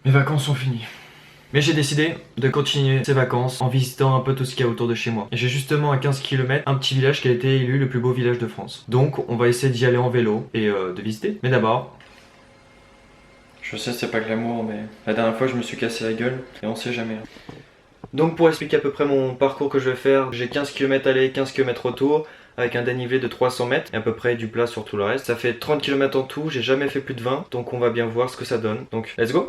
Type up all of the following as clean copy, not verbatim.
Mes vacances sont finies. Mais j'ai décidé de continuer ces vacances en visitant un peu tout ce qu'il y a autour de chez moi. Et j'ai justement à 15 km un petit village qui a été élu le plus beau village de France. Donc on va essayer d'y aller en vélo et de visiter. Mais d'abord... Je sais c'est pas glamour mais la dernière fois je me suis cassé la gueule et on sait jamais. Donc pour expliquer à peu près mon parcours que je vais faire, j'ai 15 km aller, 15 km retour avec un dénivelé de 300 mètres et à peu près du plat sur tout le reste. Ça fait 30 km en tout, j'ai jamais fait plus de 20 donc on va bien voir ce que ça donne. Donc let's go!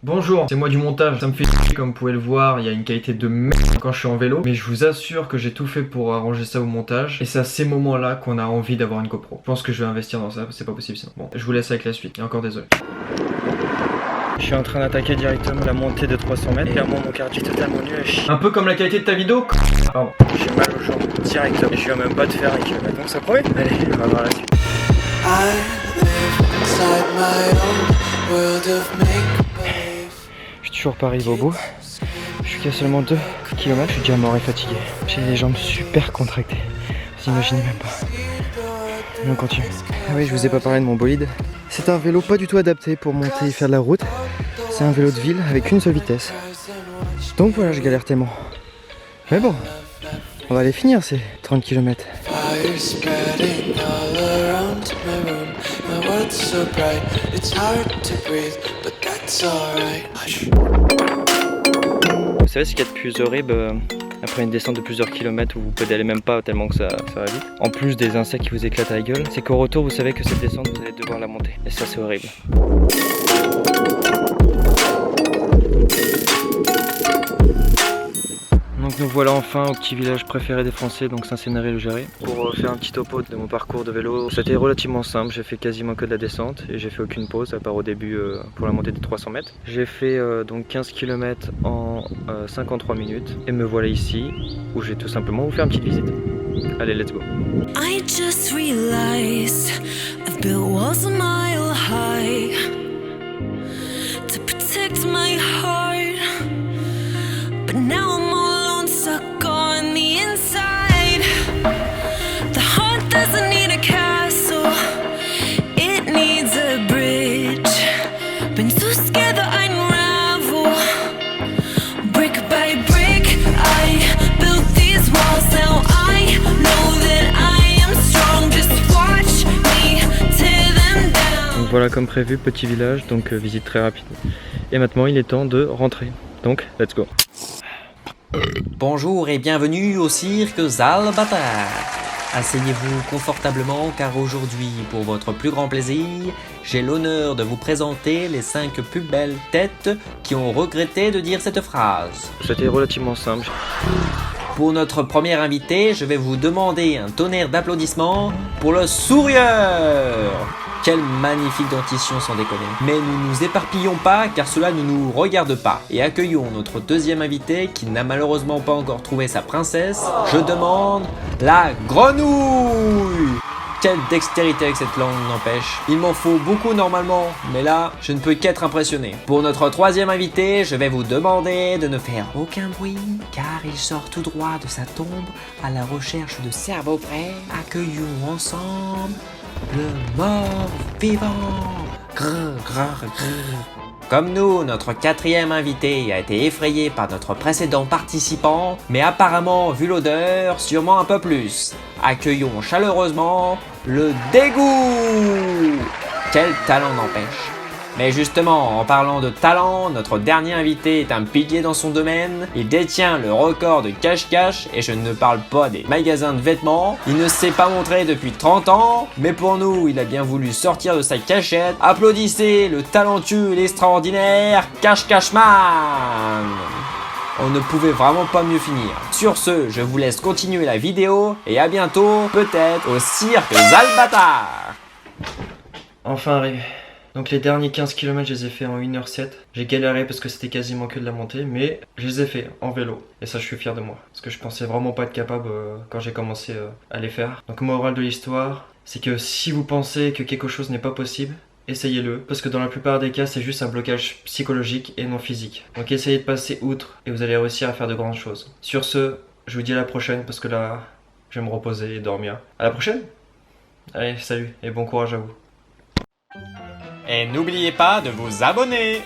Bonjour, c'est moi du montage, ça me fait chier comme vous pouvez le voir, il y a une qualité de merde quand je suis en vélo, mais je vous assure que j'ai tout fait pour arranger ça au montage, et c'est à ces moments-là qu'on a envie d'avoir une GoPro. Je pense que je vais investir dans ça, c'est pas possible sinon. Bon, je vous laisse avec la suite, et encore désolé. Je suis en train d'attaquer directement la montée de 300 mètres, clairement mon cardio est totalement nul à chier. Un peu comme la qualité de ta vidéo, pardon. J'ai mal aux jambes, directement, et je viens même pas de faire un kilomètre, donc ça promet. Allez, on va voir la suite. Je suis toujours pas arrivé au bout. Je suis qu'à seulement 2 km. Je suis déjà mort et fatigué. J'ai les jambes super contractées. Vous imaginez même pas. Mais on continue. Ah oui, je vous ai pas parlé de mon bolide. C'est un vélo pas du tout adapté pour monter et faire de la route. C'est un vélo de ville avec une seule vitesse. Donc voilà, je galère tellement. Mais bon, on va les finir ces 30 km. Vous savez ce qu'il y a de plus horrible après une descente de plusieurs kilomètres où vous pédalez même pas tellement que ça va vite. En plus des insectes qui vous éclatent à la gueule, c'est qu'au retour vous savez que cette descente vous allez devoir la monter. Et ça c'est horrible. Donc nous voilà enfin au petit village préféré des Français, donc Saint-Cénary-le-Géré, pour faire un petit topo de mon parcours de vélo. C'était relativement simple, j'ai fait quasiment que de la descente et j'ai fait aucune pause à part au début pour la montée des 300 mètres. J'ai fait donc 15 km en 53 minutes et me voilà ici où je vais tout simplement vous faire une petite visite. Allez, let's go. I just realized I've built walls a mile high to protect my heart, but now I'm stuck on the inside. The heart doesn't need a castle, it needs a bridge. Been so scared that I'd unravel. Brick by brick, I built these walls. Now I know that I am strong. Just watch me tear them down. Donc voilà, comme prévu, petit village, donc visite très rapide. Et maintenant il est temps de rentrer. Donc let's go. Bonjour et bienvenue au cirque Zalbata. Asseyez-vous confortablement car aujourd'hui, pour votre plus grand plaisir, j'ai l'honneur de vous présenter les 5 plus belles têtes qui ont regretté de dire cette phrase. C'était relativement simple. Pour notre premier invité, je vais vous demander un tonnerre d'applaudissements pour le sourieur. Quelle magnifique dentition sans déconner. Mais nous nous éparpillons pas car cela ne nous regarde pas. Et accueillons notre deuxième invité qui n'a malheureusement pas encore trouvé sa princesse. Je demande la grenouille. Quelle dextérité avec cette langue, n'empêche. Il m'en faut beaucoup normalement, mais là, je ne peux qu'être impressionné. Pour notre troisième invité, je vais vous demander de ne faire aucun bruit, car il sort tout droit de sa tombe à la recherche de cerveaux prêts. Accueillons ensemble le mort vivant. Grrr, grrr, grrr. Comme nous, notre quatrième invité a été effrayé par notre précédent participant, mais apparemment, vu l'odeur, sûrement un peu plus. Accueillons chaleureusement le dégoût. Quel talent n'empêche. Mais justement, en parlant de talent, notre dernier invité est un pilier dans son domaine. Il détient le record de cache-cache, et je ne parle pas des magasins de vêtements. Il ne s'est pas montré depuis 30 ans, mais pour nous, il a bien voulu sortir de sa cachette. Applaudissez le talentueux et l'extraordinaire Cache-Cache-Man. On ne pouvait vraiment pas mieux finir. Sur ce, je vous laisse continuer la vidéo, et à bientôt, peut-être, au cirque Zalbata. Enfin arrivé. Donc les derniers 15 km je les ai fait en 1h07. J'ai galéré parce que c'était quasiment que de la montée, mais je les ai fait en vélo. Et ça je suis fier de moi. Parce que je pensais vraiment pas être capable quand j'ai commencé à les faire. Donc morale de l'histoire, c'est que si vous pensez que quelque chose n'est pas possible, essayez-le. Parce que dans la plupart des cas c'est juste un blocage psychologique et non physique. Donc essayez de passer outre et vous allez réussir à faire de grandes choses. Sur ce, je vous dis à la prochaine parce que là, je vais me reposer et dormir. À la prochaine. Allez, salut et bon courage à vous. Et n'oubliez pas de vous abonner.